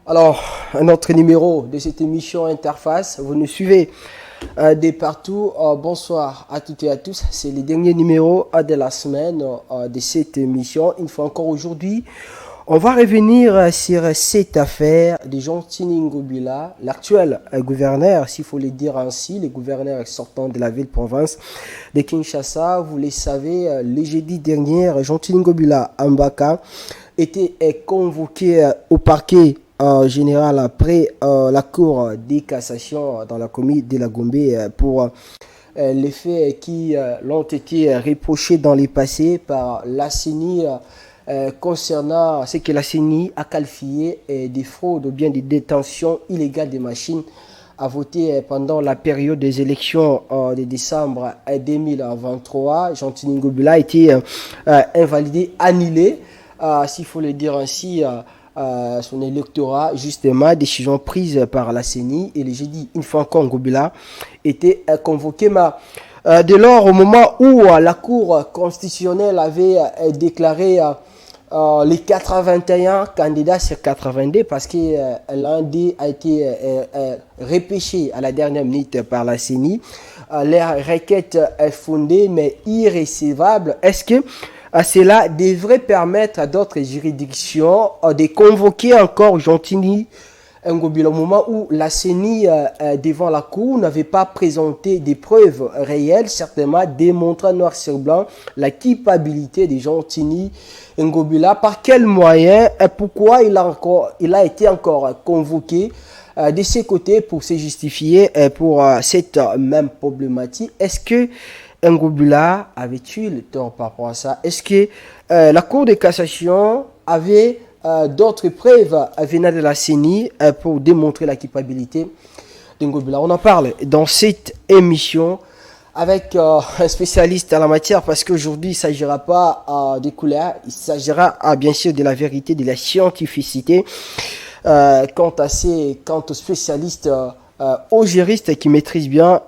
Alors, un autre numéro de cette émission Interface, vous nous suivez de partout. Bonsoir à toutes et à tous. C'est le dernier numéro de la semaine de cette émission. Une fois encore aujourd'hui, on va revenir sur cette affaire de Jean Tini Ngobila, l'actuel gouverneur, s'il faut le dire ainsi, le gouverneur sortant de la ville-province de Kinshasa. Vous le savez, le jeudi dernier, Jean Tini Ngobila Ambaka était convoqué au parquet général après la cour de cassation dans la commune de la Gombe pour les faits qui l'ont été reprochés dans le passé par la CENI concernant ce que la CENI a qualifié des fraudes ou bien des détentions illégales des machines à voter pendant la période des élections de décembre 2023. Jean Tini Ngobila a été invalidé, annulé, s'il faut le dire ainsi, son électorat, justement, décision prise par la CENI. Et le jeudi, une fois encore, Ngobila était convoqué. Mais dès lors, au moment où la Cour constitutionnelle avait déclaré les 81 candidats sur 82, parce que l'un d'eux a été repêché à la dernière minute par la CENI, leur requête est fondée mais irrécevable. Est-ce que cela devrait permettre à d'autres juridictions de convoquer encore Jean Tini Ngobila au moment où la CENI devant la Cour n'avait pas présenté des preuves réelles, certainement démontrant noir sur blanc la culpabilité de Jean Tini Ngobila? Par quels moyens et pourquoi il a été encore convoqué de ses côtés pour se justifier pour cette même problématique? Est-ce que Ngobila avait-il le tort par rapport à ça? Est-ce que la Cour de cassation avait d'autres preuves venant de la CENI pour démontrer la culpabilité de Ngobila? On en parle dans cette émission avec un spécialiste à la matière, parce qu'aujourd'hui il ne s'agira pas des couleurs, il s'agira bien sûr de la vérité, de la scientificité quant aux spécialistes, aux juristes qui maîtrisent bien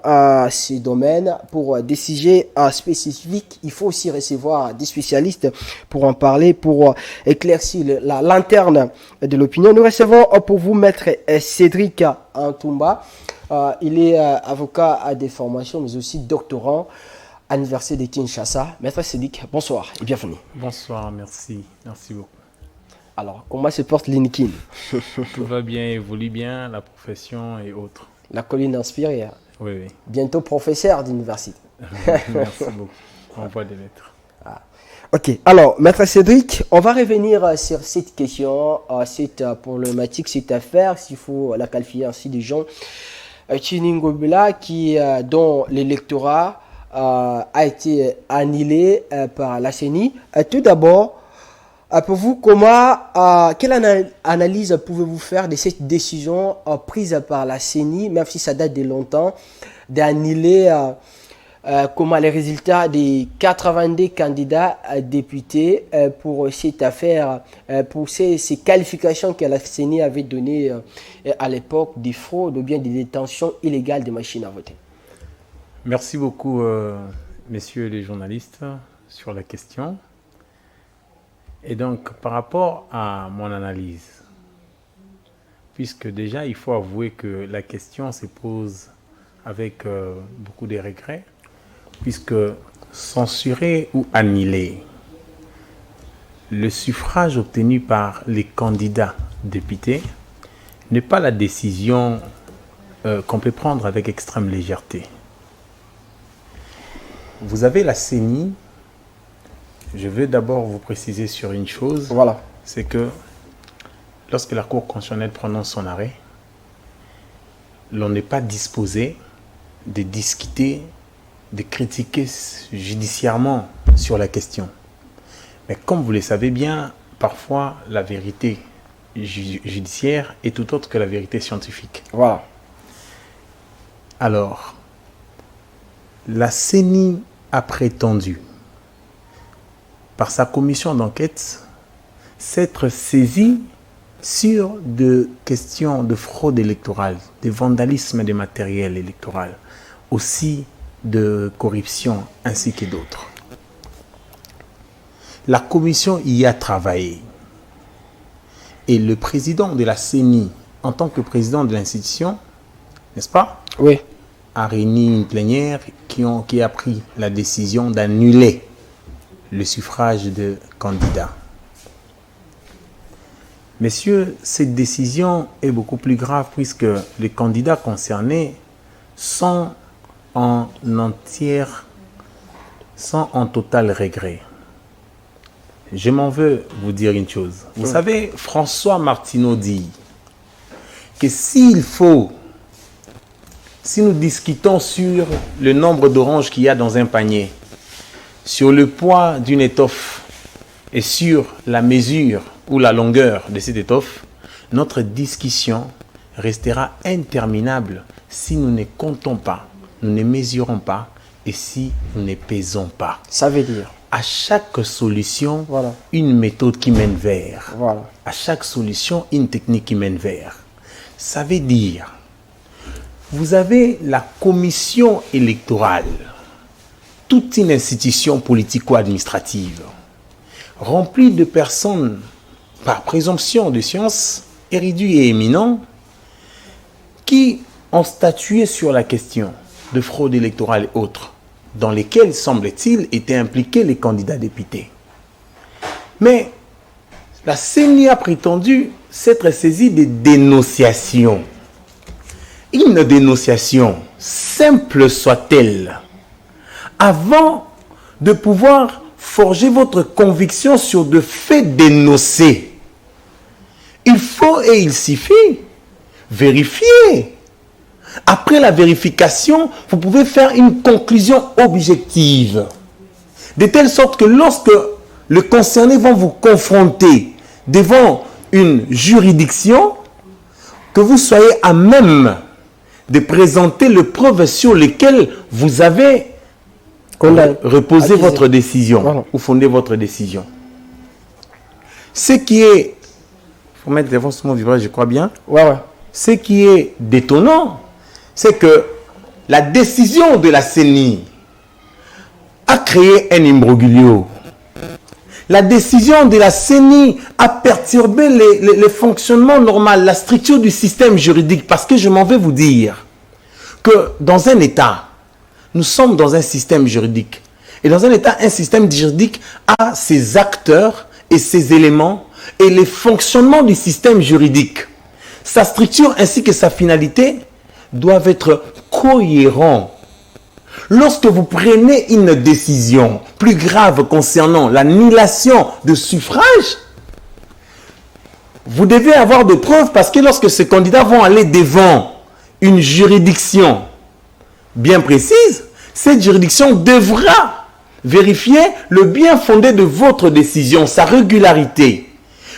ces domaines. Pour des sujets spécifiques, il faut aussi recevoir des spécialistes pour en parler, pour éclaircir la lanterne de l'opinion. Nous recevons pour vous Maître Cédric Antoumba. Il est avocat à des formations, mais aussi doctorant à l'université de Kinshasa. Maître Cédric, bonsoir et bienvenue. Bonsoir, merci. Merci beaucoup. Alors, comment se porte l'INKIN? Tout va bien, évolue bien, la profession et autres. La colline inspirée. Oui, oui. Bientôt professeur d'université. Merci beaucoup. On voit des lettres. Ok, alors, Maître Cédric, on va revenir sur cette question, cette problématique, cette affaire, s'il faut la qualifier ainsi, des gens Tini Ngobila dont l'électorat a été annulé par la CENI. Tout d'abord, pour vous, quelle analyse pouvez-vous faire de cette décision prise par la CENI, même si ça date de longtemps, d'annuler les résultats des 82 candidats députés pour cette affaire, pour ces qualifications que la CENI avait données à l'époque des fraudes ou bien des détentions illégales des machines à voter? Merci beaucoup, messieurs les journalistes, sur la question. Et donc, par rapport à mon analyse, puisque déjà, il faut avouer que la question se pose avec beaucoup de regrets, puisque censurer ou annuler le suffrage obtenu par les candidats députés n'est pas la décision qu'on peut prendre avec extrême légèreté. Vous avez la CENI. Je veux d'abord vous préciser sur une chose. Voilà. C'est que lorsque la Cour constitutionnelle prononce son arrêt, l'on n'est pas disposé de discuter, de critiquer judiciairement sur la question. Mais comme vous le savez bien, parfois la vérité judiciaire est tout autre que la vérité scientifique. Voilà. Alors, la CENI a prétendu, par sa commission d'enquête, s'être saisie sur des questions de fraude électorale, de vandalisme des matériels électoraux, aussi de corruption, ainsi que d'autres. La commission y a travaillé. Et le président de la CENI, en tant que président de l'institution, n'est-ce pas, Oui. a réuni une plénière qui a pris la décision d'annuler le suffrage de candidats. Messieurs, cette décision est beaucoup plus grave puisque les candidats concernés sont en total regret. Je m'en veux vous dire une chose. Vous savez, François Martineau dit que si nous discutons sur le nombre d'oranges qu'il y a dans un panier, sur le poids d'une étoffe et sur la mesure ou la longueur de cette étoffe, notre discussion restera interminable si nous ne comptons pas, nous ne mesurons pas et si nous ne pesons pas. Ça veut dire à chaque solution, voilà, une méthode qui mène vers. Voilà. À chaque solution, une technique qui mène vers. Ça veut dire, vous avez la commission électorale, toute une institution politico-administrative, remplie de personnes, par présomption de science, érudits et éminents, qui ont statué sur la question de fraude électorale et autres, dans lesquels, semble-t-il, étaient impliqués les candidats députés. Mais la CENI a prétendu s'être saisie des dénonciations. Une dénonciation, simple soit-elle, avant de pouvoir forger votre conviction sur de faits dénoncés, il faut et il suffit vérifier. Après la vérification, vous pouvez faire une conclusion objective. De telle sorte que lorsque les concernés vont vous confronter devant une juridiction, que vous soyez à même de présenter les preuves sur lesquelles vous avez reposé votre décision, voilà, ou fondé votre décision. Ce qui est... Il faut mettre devant ce mot vibrage, je crois bien. Ouais. Ce qui est détonnant, c'est que la décision de la CENI a créé un imbroglio. La décision de la CENI a perturbé le fonctionnement normal, la structure du système juridique. Parce que je m'en vais vous dire que dans un État, nous sommes dans un système juridique. Et dans un État, un système juridique a ses acteurs et ses éléments et les fonctionnements du système juridique. Sa structure ainsi que sa finalité doivent être cohérents. Lorsque vous prenez une décision plus grave concernant l'annulation de suffrage, vous devez avoir des preuves parce que lorsque ces candidats vont aller devant une juridiction bien précise, cette juridiction devra vérifier le bien fondé de votre décision, sa régularité.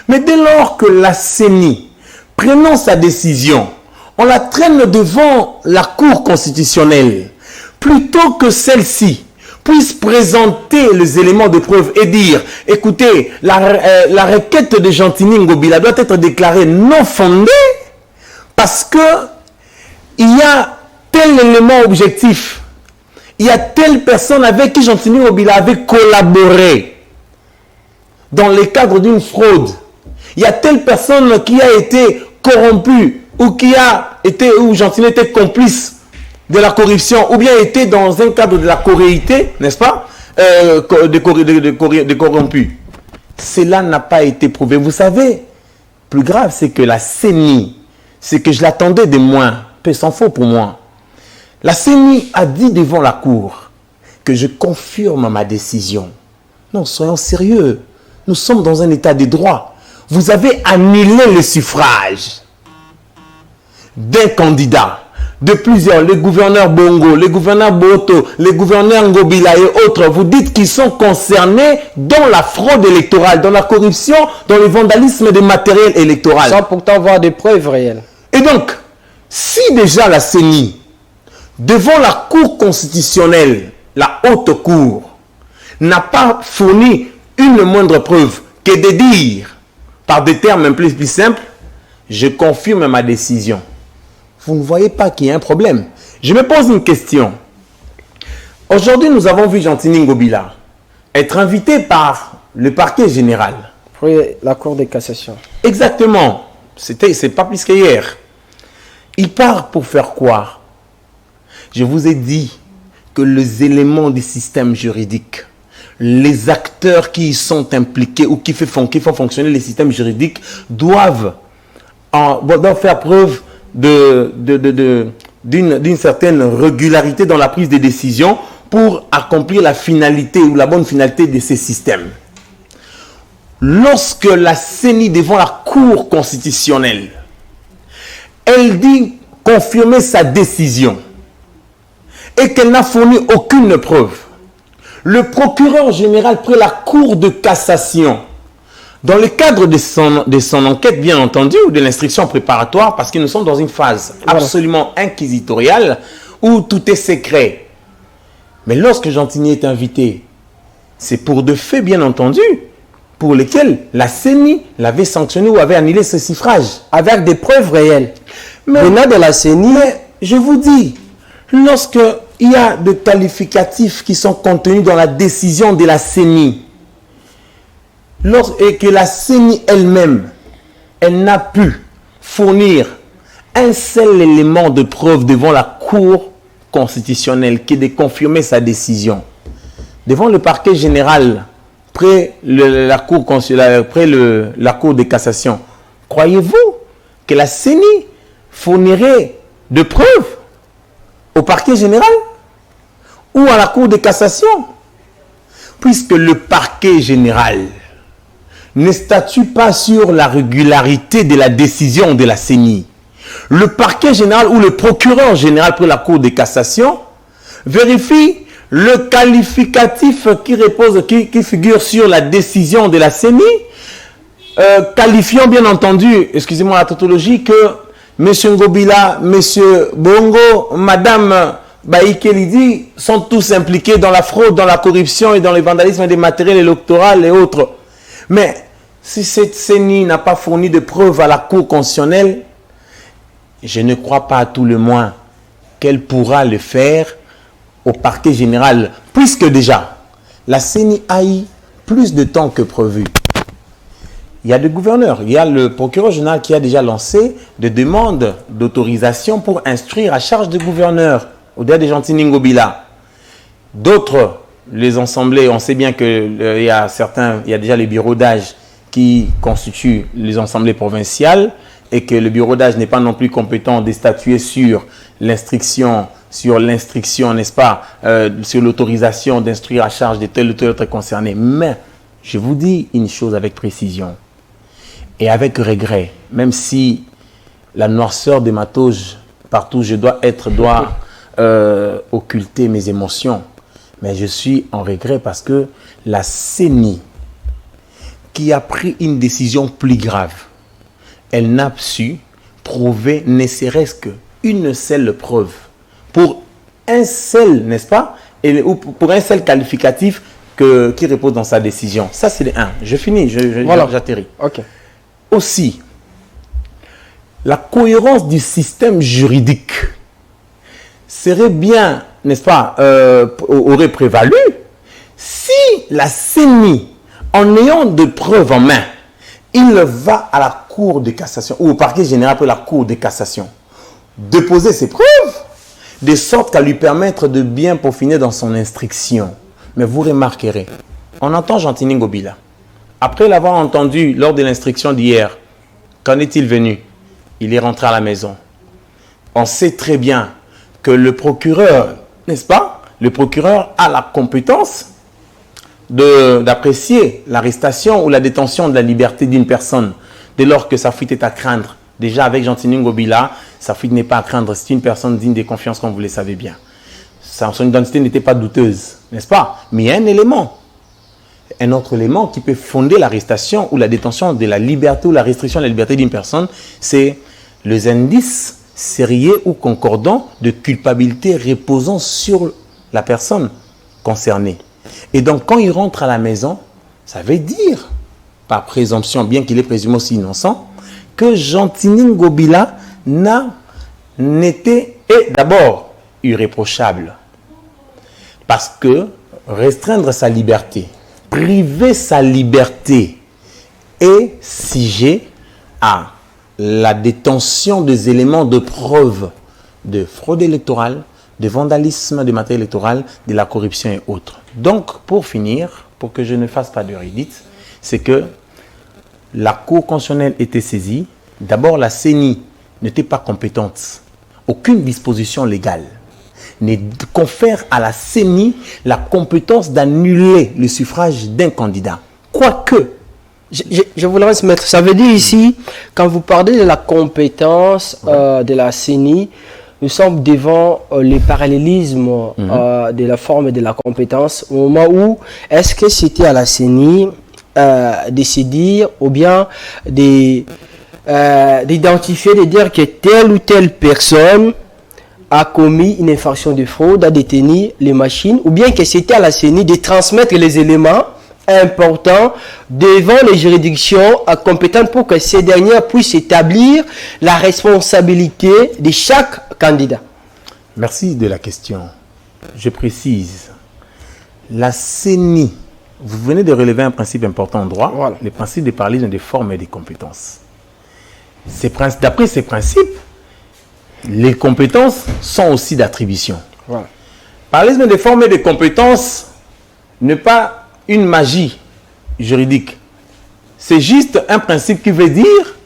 Mais dès lors que la CENI, prenant sa décision, on la traîne devant la Cour constitutionnelle, plutôt que celle-ci puisse présenter les éléments de preuve et dire, écoutez, la requête de Gentini Ngobila doit être déclarée non fondée parce que il y a tel élément objectif, il y a telle personne avec qui Gentini Ngobila avait collaboré dans le cadre d'une fraude, il y a telle personne qui a été corrompue ou qui a été, ou Gentini était complice de la corruption, ou bien était dans un cadre de la corréité, n'est-ce pas, de corrompus. Cela n'a pas été prouvé. Vous savez, plus grave, c'est que la CENI, c'est que je l'attendais de moins, peu s'en faut pour moi. La CENI a dit devant la Cour que je confirme ma décision. Non, soyons sérieux. Nous sommes dans un état de droit. Vous avez annulé le suffrage d'un candidat, de plusieurs, les gouverneurs Bongo, les gouverneurs Boto, les gouverneurs Ngobila et autres, vous dites qu'ils sont concernés dans la fraude électorale, dans la corruption, dans le vandalisme des matériels électoraux. Sans pourtant avoir des preuves réelles. Et donc, si déjà la CENI, devant la Cour constitutionnelle, la haute cour, n'a pas fourni une moindre preuve que de dire, par des termes un peu plus simples, je confirme ma décision. Vous ne voyez pas qu'il y a un problème. Je me pose une question. Aujourd'hui, nous avons vu Gentini Ngobila être invité par le parquet général Après la Cour de cassation. Exactement. C'est pas plus qu'hier. Il part pour faire quoi? Je vous ai dit que les éléments du système juridique, les acteurs qui y sont impliqués ou qui font fonctionner les systèmes juridiques doivent faire preuve d'une certaine régularité dans la prise de décision pour accomplir la finalité ou la bonne finalité de ces systèmes. Lorsque la CENI devant la Cour constitutionnelle, elle dit confirmer sa décision et qu'elle n'a fourni aucune preuve, le procureur général près la Cour de cassation, dans le cadre de son enquête, bien entendu, ou de l'instruction préparatoire, parce que nous sommes dans une phase absolument inquisitoriale où tout est secret. Mais lorsque Gentilly est invité, c'est pour de faits, bien entendu, pour lesquels la CENI l'avait sanctionné ou avait annulé ce suffrage. Avec des preuves réelles. Mais venant de la CENI, je vous dis, lorsque il y a des qualificatifs qui sont contenus dans la décision de la CENI, et que la CENI elle-même, elle n'a pu fournir un seul élément de preuve devant la Cour constitutionnelle qui est de confirmer sa décision, devant le parquet général, près la Cour de cassation, croyez-vous que la CENI fournirait de preuves au parquet général ou à la Cour de cassation? Puisque le parquet général ne statue pas sur la régularité de la décision de la CENI. Le parquet général ou le procureur général pour la Cour de cassation vérifie le qualificatif qui figure sur la décision de la CENI, qualifiant bien entendu, excusez-moi la tautologie, que M. Ngobila, M. Bongo, Mme Baïkelidi sont tous impliqués dans la fraude, dans la corruption et dans le vandalisme des matériels électoraux et autres. Mais si cette CENI n'a pas fourni de preuves à la Cour constitutionnelle, je ne crois pas à tout le moins qu'elle pourra le faire au parquet général, puisque déjà, la CENI a eu plus de temps que prévu. Il y a des gouverneurs, il y a le procureur général qui a déjà lancé des demandes d'autorisation pour instruire à charge des gouverneurs, au-delà de Gentilly Ngobila. D'autres, les assemblées, on sait bien qu'il y a déjà les bureaux d'âge qui constituent les assemblées provinciales et que le bureau d'âge n'est pas non plus compétent de statuer sur l'instruction, n'est-ce pas, sur l'autorisation d'instruire à charge de tel ou tel autre concerné. Mais je vous dis une chose avec précision et avec regret, même si la noirceur de ma toge, partout où je dois occulter mes émotions, mais je suis en regret parce que la CENI, qui a pris une décision plus grave, elle n'a su prouver ne serait-ce qu'une seule preuve pour un seul, n'est-ce pas, ou pour un seul qualificatif qui repose dans sa décision. Ça, c'est le 1. Je finis, j'atterris. Ok. Aussi, la cohérence du système juridique serait bien, n'est-ce pas, aurait prévalu si la CENI, en ayant de preuves en main, il va à la Cour de cassation ou au parquet général pour la Cour de cassation déposer ses preuves de sorte qu'à lui permettre de bien peaufiner dans son instruction. Mais vous remarquerez, on entend Gentilly Ngobila. Après l'avoir entendu lors de l'instruction d'hier, qu'en est-il venu? Il est rentré à la maison. On sait très bien que le procureur, n'est-ce pas? Le procureur a la compétence d'apprécier l'arrestation ou la détention de la liberté d'une personne dès lors que sa fuite est à craindre. Déjà avec Gentilly Ngobila, sa fuite n'est pas à craindre. C'est une personne digne de confiance, comme vous le savez bien. Son identité n'était pas douteuse, n'est-ce pas? Mais il y a un autre élément qui peut fonder l'arrestation ou la détention de la liberté ou la restriction de la liberté d'une personne, c'est les indices sérieux ou concordants de culpabilité reposant sur la personne concernée. Et donc, quand il rentre à la maison, ça veut dire, par présomption, bien qu'il est présumé aussi innocent, que Gentilly Ngobila n'était d'abord irréprochable. Parce que restreindre sa liberté, priver sa liberté est sujet à la détention des éléments de preuve de fraude électorale, de vandalisme de matériel électoral, de la corruption et autres. Donc, pour finir, pour que je ne fasse pas de redite, c'est que la Cour constitutionnelle était saisie. D'abord, la CENI n'était pas compétente. Aucune disposition légale ne confère à la CENI la compétence d'annuler le suffrage d'un candidat. Quoique, je voudrais se mettre. Ça veut dire ici, quand vous parlez de la compétence de la CENI, nous sommes devant le parallélisme de la forme et de la compétence au moment où est-ce que c'était à la CENI de se dire ou bien d'identifier, de dire que telle ou telle personne a commis une infraction de fraude, a détenu les machines, ou bien que c'était à la CENI de transmettre les éléments importants devant les juridictions compétentes pour que ces dernières puissent établir la responsabilité de chaque candidat. Merci de la question. Je précise, la CENI, vous venez de relever un principe important en droit, voilà. Le principe de parallélisme des formes et des compétences. D'après ces principes, les compétences sont aussi d'attribution. Voilà. Parallélisme des formes et des compétences n'est pas une magie juridique. C'est juste un principe qui veut dire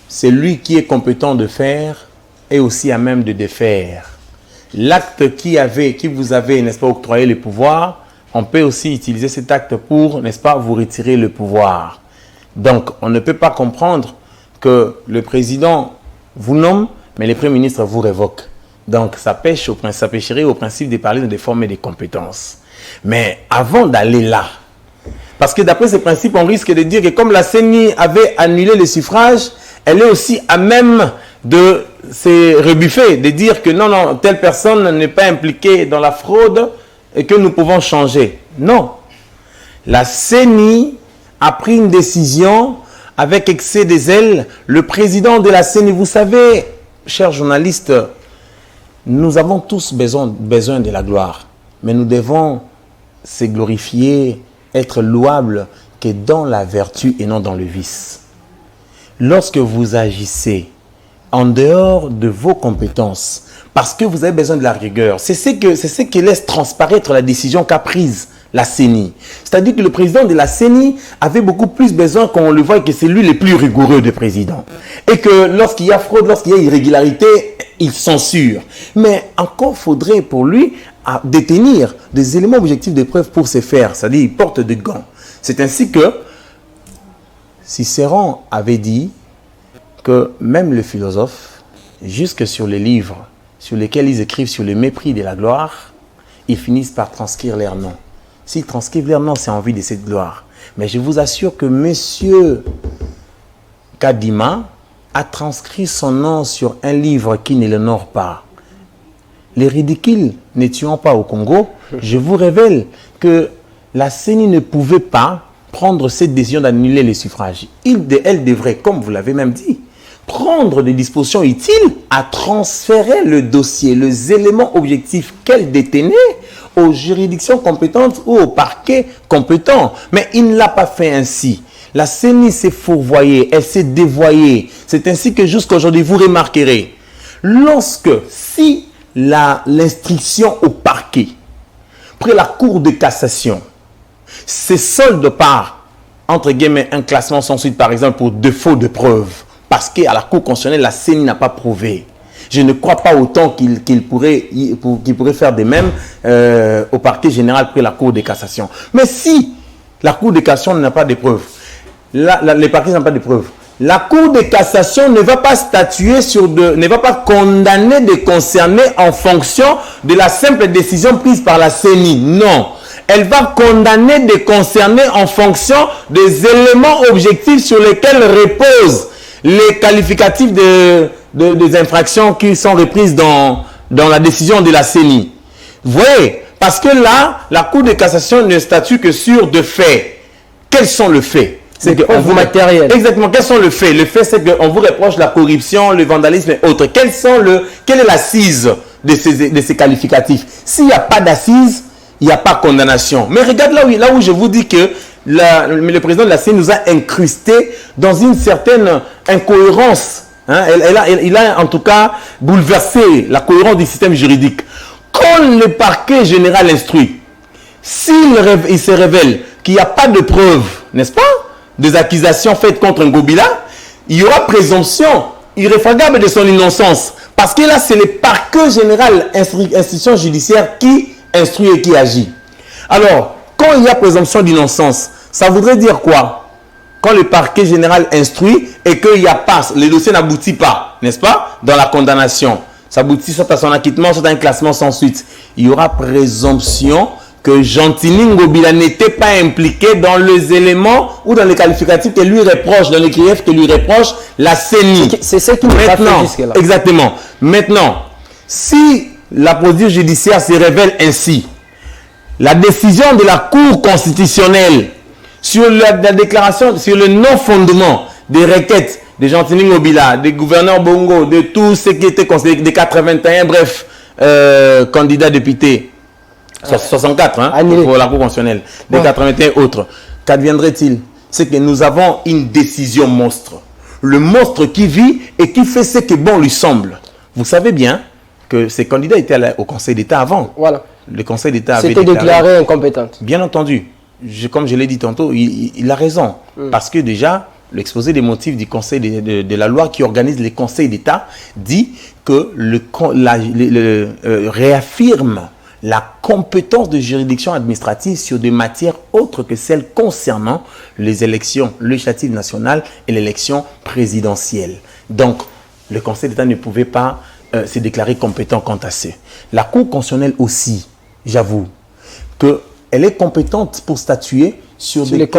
c'est lui qui est compétent de faire et aussi à même de défaire. L'acte qui vous avait, n'est-ce pas, octroyé le pouvoir, on peut aussi utiliser cet acte pour, n'est-ce pas, vous retirer le pouvoir. Donc, on ne peut pas comprendre que le président vous nomme, mais le Premier ministre vous révoque. Donc, ça pêcherait au principe des parallélismes des formes et des compétences. Mais avant d'aller là, parce que d'après ces principes, on risque de dire que comme la CENI avait annulé le suffrage, elle est aussi à même de se rebuffer, de dire que non, telle personne n'est pas impliquée dans la fraude et que nous pouvons changer. Non. La CENI a pris une décision avec excès de zèle. Le président de la CENI, vous savez, chers journalistes, nous avons tous besoin de la gloire, mais nous devons se glorifier, être louables que dans la vertu et non dans le vice. Lorsque vous agissez en dehors de vos compétences, parce que vous avez besoin de la rigueur, c'est ce qui laisse transparaître la décision qu'a prise la CENI. C'est-à-dire que le président de la CENI avait beaucoup plus besoin qu'on le voie et que c'est lui le plus rigoureux des présidents. Et que lorsqu'il y a fraude, lorsqu'il y a irrégularité, il censure. Mais encore faudrait pour lui détenir des éléments objectifs de preuve pour se faire. C'est-à-dire il porte des gants. C'est ainsi que Cicéron avait dit que même les philosophes, jusque sur les livres sur lesquels ils écrivent sur le mépris de la gloire, ils finissent par transcrire leur nom. S'ils transcrivent leur nom, c'est en vue de cette gloire. Mais je vous assure que M. Kadima a transcrit son nom sur un livre qui ne l'honore pas. Les ridicules ne tuant pas au Congo, je vous révèle que la CENI ne pouvait pas prendre cette décision d'annuler les suffrages. Elle devrait, comme vous l'avez même dit, prendre des dispositions utiles à transférer le dossier, les éléments objectifs qu'elle détenait aux juridictions compétentes ou au parquet compétent. Mais il ne l'a pas fait ainsi. La CENI s'est fourvoyée, elle s'est dévoyée. C'est ainsi que jusqu'à aujourd'hui, vous remarquerez, si l'instruction au parquet, après la Cour de cassation, se solde par, entre guillemets, un classement sans suite, par exemple, pour défaut de preuve, parce qu'à la Cour constitutionnelle, la CENI n'a pas prouvé. Je ne crois pas autant qu'il pourrait faire de même au parquet général après la Cour de cassation. Mais si la Cour de cassation n'a pas de preuves, les parquets n'ont pas de preuves, la Cour de cassation ne va pas statuer ne va pas condamner des concernés en fonction de la simple décision prise par la CENI. Non. Elle va condamner des concernés en fonction des éléments objectifs sur lesquels reposent les qualificatifs des infractions qui sont reprises dans la décision de la CENI. Vous voyez, parce que là, la Cour de cassation ne statue que sur deux faits. Quels sont les faits? C'est qu'on vous matériel. Exactement. Quels sont les faits? Le fait, c'est qu'on vous reproche la corruption, le vandalisme et autres. Quelle est l'assise de ces qualificatifs? S'il n'y a pas d'assise, il n'y a pas condamnation. Mais regarde là où je vous dis que le président de la CENI nous a incrusté dans une certaine incohérence. Hein. Il a en tout cas bouleversé la cohérence du système juridique. Quand le parquet général instruit, s'il se révèle qu'il n'y a pas de preuves, n'est-ce pas, des accusations faites contre Ngobila, il y aura présomption irréfragable de son innocence. Parce que là, c'est le parquet général, institution judiciaire, qui instruit et qui agit. Alors, quand il y a présomption d'innocence, ça voudrait dire quoi? Quand le parquet général instruit et qu'il n'y a pas, le dossier n'aboutit pas, n'est-ce pas, dans la condamnation, ça aboutit soit à son acquittement, soit à un classement sans suite. Il y aura présomption que Gentini Ngobila n'était pas impliqué dans les éléments ou dans les qualificatifs que lui reproche, dans les griefs que lui reproche la CENI. C'est ce qui nous a fait jusque-là. Exactement. Maintenant, si la procédure judiciaire se révèle ainsi, la décision de la Cour constitutionnelle sur la déclaration, sur le non-fondement des requêtes de Gentini Ngobila, des gouverneurs Bongo, de tous ceux qui étaient considérés, des 81, bref, candidats députés, 64 hein, pour la Cour constitutionnelle, des 81 autres, qu'adviendrait-il? C'est que nous avons une décision monstre. Le monstre qui vit et qui fait ce que bon lui semble. Vous savez bien que ces candidats étaient au Conseil d'État avant. Voilà. Le Conseil d'État avait déclaré incompétente. Bien entendu. Comme je l'ai dit tantôt, il a raison. Parce que déjà, l'exposé des motifs du Conseil de la loi qui organise les conseils d'État dit que réaffirme la compétence de juridiction administrative sur des matières autres que celles concernant les élections législatives nationales et l'élection présidentielle. Donc, le Conseil d'État ne pouvait pas se déclarer compétent quant à ça. La Cour constitutionnelle aussi, j'avoue, qu'elle est compétente pour statuer sur les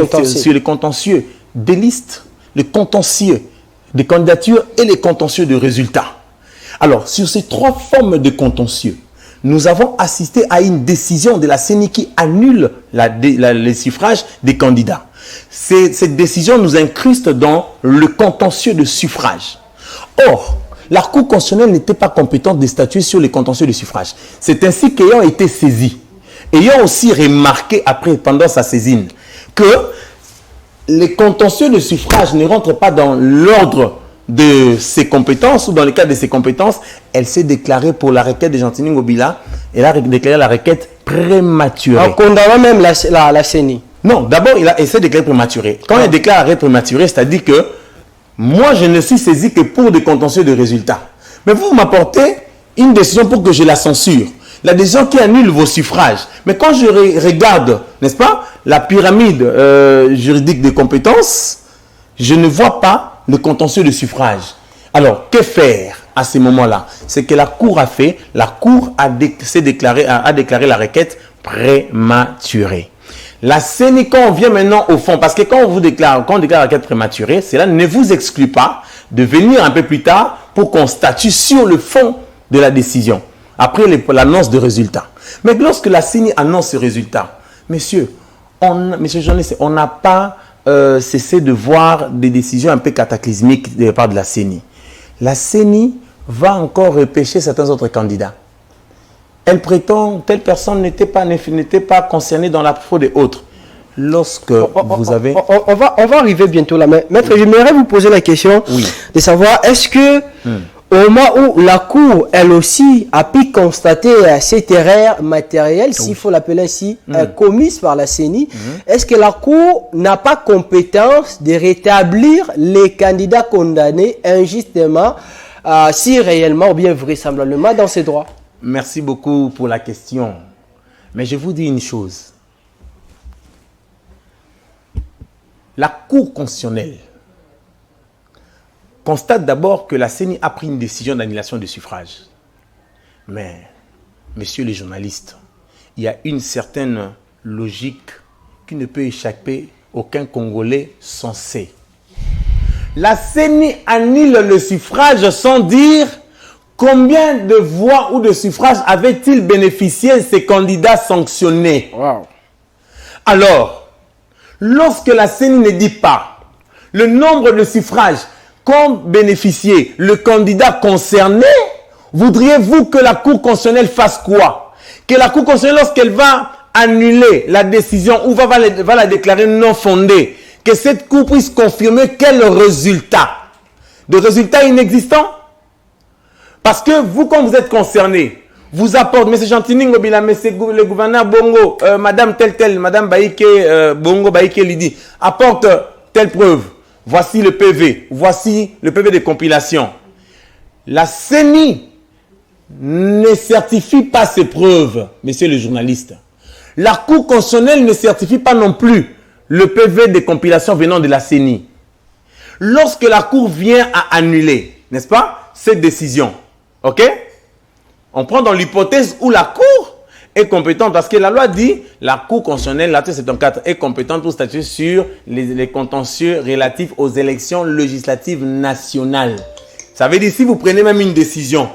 contentieux des listes, les contentieux des candidatures et les contentieux de résultats. Alors, sur ces trois formes de contentieux, nous avons assisté à une décision de la CENI qui annule les suffrages des candidats. Cette décision nous incruste dans le contentieux de suffrage. Or, la Cour constitutionnelle n'était pas compétente de statuer sur les contentieux de suffrage. C'est ainsi qu'ayant été saisi, ayant aussi remarqué après, pendant sa saisine, que les contentieux de suffrage ne rentrent pas dans l'ordre de ses compétences ou dans le cadre de ses compétences, elle s'est déclarée pour la requête de Gentini Ngobila, elle a déclaré la requête prématurée. En condamnant même la CENI. Non, d'abord, elle s'est déclarée prématurée. Quand elle déclare l'arrêt prématuré, c'est-à-dire que moi, je ne suis saisi que pour des contentieux de résultats. Mais vous m'apportez une décision pour que je la censure. La décision qui annule vos suffrages. Mais quand je regarde, n'est-ce pas, la pyramide juridique des compétences, je ne vois pas le contentieux de suffrage. Alors, que faire à ce moment-là? C'est que la Cour a fait, la Cour a déclaré la requête prématurée. La CENI, quand on vient maintenant au fond, parce que quand on déclare la requête prématurée, cela ne vous exclut pas de venir un peu plus tard pour qu'on statue sur le fond de la décision, après l'annonce de résultats. Mais lorsque la CENI annonce ce résultat, messieurs journalistes, on n'a pas cessé de voir des décisions un peu cataclysmiques de la part de la CENI. La CENI va encore repêcher certains autres candidats. Elle prétend telle personne n'était pas concernée dans la fraude et autres. Lorsque vous avez... On va arriver bientôt là. Mais maître, j'aimerais vous poser la question de savoir, est-ce que au moment où la Cour, elle aussi, a pu constater cette erreur matérielle, s'il faut l'appeler ainsi, commise par la CENI, est-ce que la Cour n'a pas compétence de rétablir les candidats condamnés injustement, si réellement ou bien vraisemblablement dans ses droits? Merci beaucoup pour la question. Mais je vous dis une chose. La Cour constitutionnelle constate d'abord que la CENI a pris une décision d'annulation du suffrage. Mais, messieurs les journalistes, il y a une certaine logique qui ne peut échapper aucun Congolais sensé. La CENI annule le suffrage sans dire combien de voix ou de suffrages avaient-ils bénéficié ces candidats sanctionnés. Alors, lorsque la CENI ne dit pas le nombre de suffrages qu'ont bénéficié le candidat concerné, voudriez-vous que la Cour constitutionnelle fasse quoi? Que la Cour constitutionnelle, lorsqu'elle va annuler la décision ou va la déclarer non fondée, que cette Cour puisse confirmer quel résultat? De résultats inexistants? Parce que vous, quand vous êtes concerné, vous apportez, M. Chantini Ngobila, M. le gouverneur Bongo, Madame telle, Madame Baïke, Bongo Baïke Lidi, apporte telle preuve. Voici le PV. Voici le PV de compilation. La CENI ne certifie pas ces preuves, monsieur le journaliste. La Cour constitutionnelle ne certifie pas non plus le PV de compilation venant de la CENI. Lorsque la Cour vient à annuler, n'est-ce pas, cette décision, ok? On prend dans l'hypothèse où la Cour est compétente, parce que la loi dit, la Cour constitutionnelle, l'article 74, est compétente pour statuer sur les contentieux relatifs aux élections législatives nationales. Ça veut dire, si vous prenez même une décision,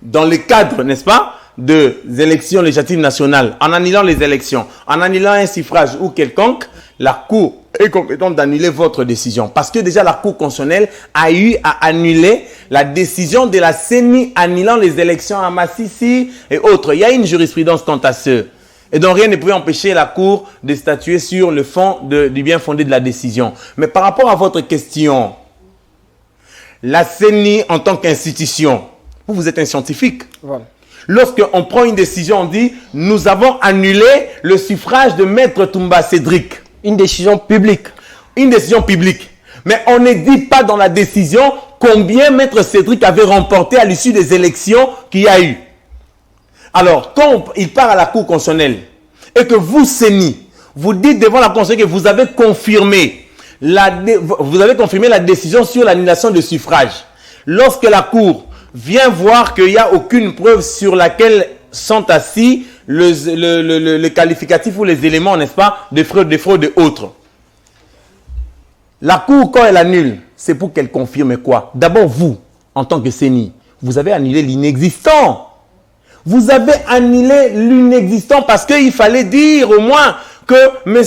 dans le cadre, n'est-ce pas, des élections législatives nationales, en annulant les élections, en annulant un suffrage ou quelconque, la Cour est compétente d'annuler votre décision. Parce que déjà la Cour constitutionnelle a eu à annuler la décision de la CENI annulant les élections à Massissi et autres. Il y a une jurisprudence quant à ce. Et donc rien ne pouvait empêcher la Cour de statuer sur le fond du bien fondé de la décision. Mais par rapport à votre question, la CENI en tant qu'institution, vous êtes un scientifique. Voilà. Lorsqu'on prend une décision, on dit « Nous avons annulé le suffrage de Maître Toumba Cédric ». Une décision publique. Une décision publique. Mais on ne dit pas dans la décision combien Maître Cédric avait remporté à l'issue des élections qu'il y a eu. Alors, quand il part à la Cour constitutionnelle et que vous, CENI, vous dites devant la Cour constitutionnelle que vous avez confirmé la décision sur l'annulation de suffrage. Lorsque la Cour vient voir qu'il n'y a aucune preuve sur laquelle sont assis le qualificatif ou les éléments, n'est-ce pas, de fraude et autres. La Cour, quand elle annule, c'est pour qu'elle confirme quoi? D'abord, vous, en tant que CENI, vous avez annulé l'inexistant. Vous avez annulé l'inexistant parce qu'il fallait dire au moins que M.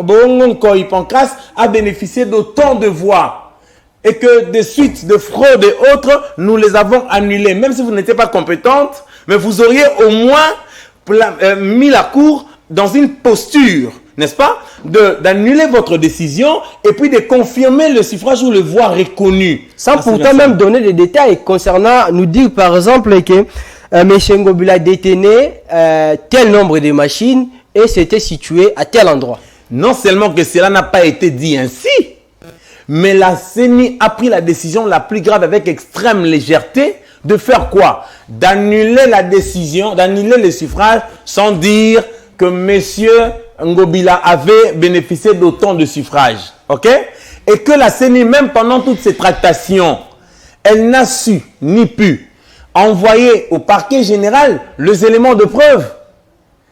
Bongo Nkoy Pancras a bénéficié d'autant de voix. Et que des suites de fraude et autres, nous les avons annulées. Même si vous n'étiez pas compétente, mais vous auriez au moins mis la Cour dans une posture, n'est-ce pas, d'annuler votre décision et puis de confirmer le suffrage ou le voix reconnu. Sans pourtant même donner des détails concernant, nous dire par exemple que M. Ngobila détenait tel nombre de machines et c'était situé à tel endroit. Non seulement que cela n'a pas été dit ainsi, mais la CENI a pris la décision la plus grave avec extrême légèreté de faire quoi? D'annuler la décision, d'annuler le suffrage sans dire que M. Ngobila avait bénéficié d'autant de suffrages. Ok? Et que la CENI, même pendant toutes ces tractations, elle n'a su ni pu envoyer au parquet général les éléments de preuve.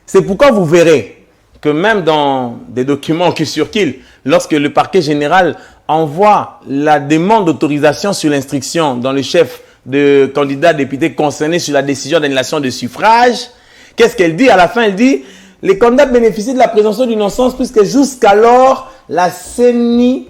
C'est pourquoi vous verrez que même dans des documents qui circulent, lorsque le parquet général envoie la demande d'autorisation sur l'instruction dans le chef de candidat député concerné sur la décision d'annulation de suffrage, qu'est-ce qu'elle dit? À la fin, elle dit « Les candidats bénéficient de la présomption d'innocence puisque jusqu'alors, la CENI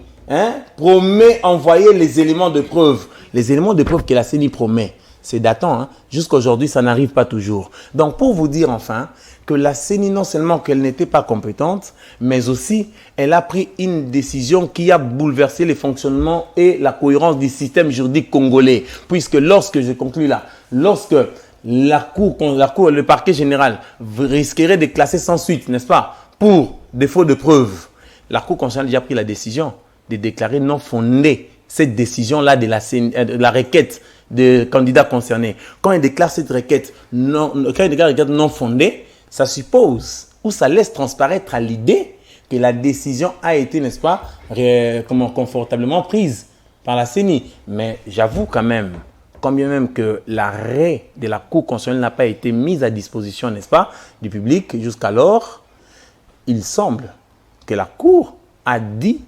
promet envoyer les éléments de preuve. » Les éléments de preuve que la CENI promet, c'est datant. Jusqu'à aujourd'hui, ça n'arrive pas toujours. Donc, pour vous dire enfin que la CENI, non seulement qu'elle n'était pas compétente, mais aussi, elle a pris une décision qui a bouleversé le fonctionnement et la cohérence du système juridique congolais. Puisque lorsque, je conclus là, lorsque le parquet général risquerait de classer sans suite, n'est-ce pas, pour défaut de preuve, la Cour constitutionnelle a déjà pris la décision de déclarer non fondée cette décision-là de la requête de candidats concernés. Quand elle déclare cette requête non fondée, ça suppose ou ça laisse transparaître à l'idée que la décision a été, n'est-ce pas, confortablement prise par la CENI. Mais j'avoue quand même, quand bien même que l'arrêt de la Cour constitutionnelle n'a pas été mis à disposition, n'est-ce pas, du public jusqu'alors, il semble que la Cour a dit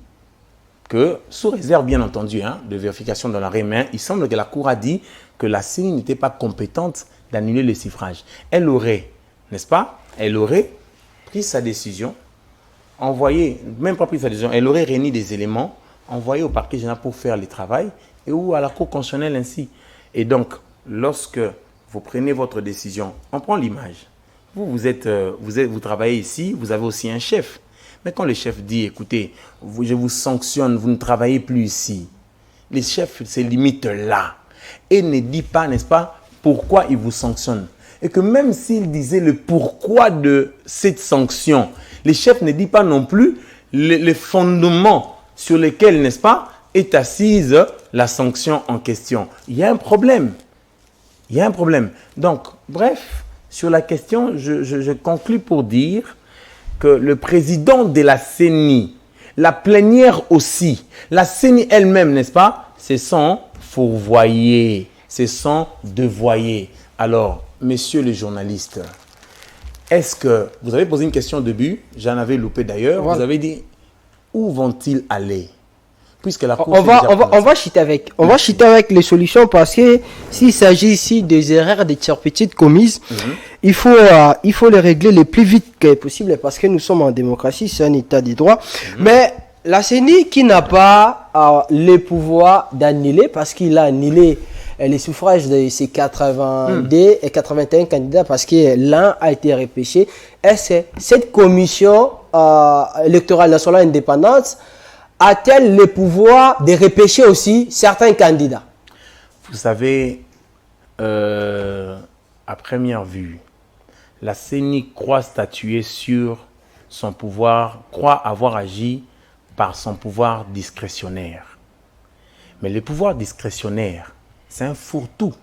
que, sous réserve bien entendu de vérification dans l'arrêt, mais il semble que la Cour a dit que la CENI n'était pas compétente d'annuler le suffrage. Elle aurait, n'est-ce pas, elle aurait pris sa décision, envoyé, même pas pris sa décision, elle aurait réuni des éléments, envoyé au parquet général pour faire le travail, et ou à la Cour constitutionnelle ainsi. Et donc, lorsque vous prenez votre décision, on prend l'image. vous travaillez ici, vous avez aussi un chef. Mais quand le chef dit, écoutez, je vous sanctionne, vous ne travaillez plus ici. Les chefs se limitent là. Et ne dit pas, n'est-ce pas, pourquoi il vous sanctionne. Et que même s'il disait le pourquoi de cette sanction, les chefs ne disent pas non plus les fondements sur lesquels, n'est-ce pas, est assise la sanction en question. Il y a un problème. Il y a un problème. Donc, bref, sur la question, je conclus pour dire que le président de la CENI, la plénière aussi, la CENI elle-même, n'est-ce pas, c'est son fourvoyer, c'est son devoyer. Alors, messieurs les journalistes, est-ce que, vous avez posé une question au début, j'en avais loupé d'ailleurs, voilà. Vous avez dit, où vont-ils aller? Puisque la Cour on va chuter avec les solutions parce que s'il s'agit ici des erreurs, des turpitudes commises, il faut les régler le plus vite que possible parce que nous sommes en démocratie, c'est un état de droit. Mais la CENI qui n'a pas le pouvoir d'annuler parce qu'il a annulé les suffrages de ces 82 et 81 candidats parce que l'un a été repêché. Et c'est cette commission électorale nationale indépendante a-t-elle le pouvoir de repêcher aussi certains candidats? Vous savez, à première vue, la CENI croit statuer sur son pouvoir, croit avoir agi par son pouvoir discrétionnaire. Mais le pouvoir discrétionnaire, c'est un fourre-tout.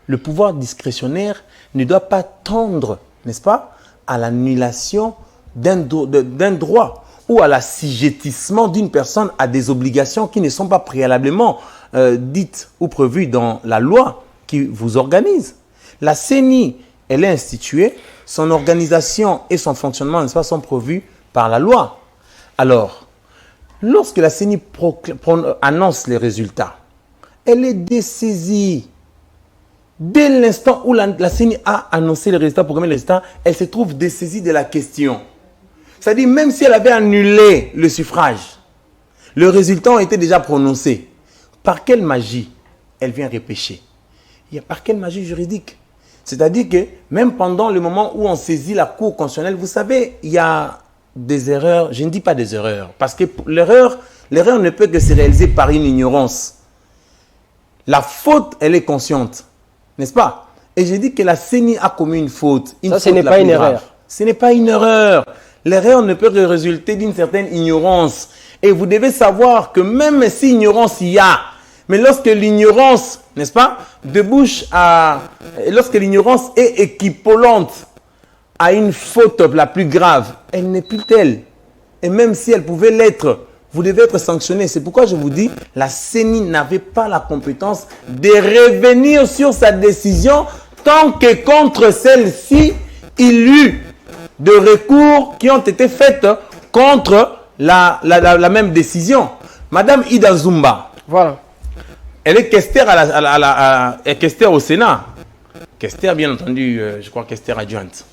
Le pouvoir discrétionnaire ne doit pas tendre, n'est-ce pas, à l'annulation d'un droit ou à l'assujettissement d'une personne à des obligations qui ne sont pas préalablement dites ou prévues dans la loi qui vous organise. La CENI, elle est instituée, son organisation et son fonctionnement, n'est-ce pas, sont prévus par la loi. Alors, lorsque la CENI annonce les résultats, elle est dessaisie. Dès l'instant où la CENI a annoncé les résultats, programmé les résultats, elle se trouve dessaisie de la question. C'est-à-dire, même si elle avait annulé le suffrage, le résultat était déjà prononcé. Par quelle magie elle vient repêcher? Par quelle magie juridique? C'est-à-dire que même pendant le moment où on saisit la Cour constitutionnelle, vous savez, il y a des erreurs. Je ne dis pas des erreurs, parce que l'erreur ne peut que se réaliser par une ignorance. La faute, elle est consciente, n'est-ce pas? Et j'ai dit que la CENI a commis une faute. Ça, ce n'est pas une erreur. Ce n'est pas une erreur. L'erreur ne peut que résulter d'une certaine ignorance. Et vous devez savoir que même si ignorance il y a, mais lorsque l'ignorance, n'est-ce pas, débouche à... Lorsque l'ignorance est équivalente à une faute la plus grave, elle n'est plus telle. Et même si elle pouvait l'être, vous devez être sanctionné. C'est pourquoi je vous dis, la CENI n'avait pas la compétence de revenir sur sa décision tant que contre celle-ci, il y eut de recours qui ont été faits contre la même décision. Madame Ida Zumba, voilà. Elle est questère, questère au Sénat. Questère, bien entendu, je crois questère adjointe.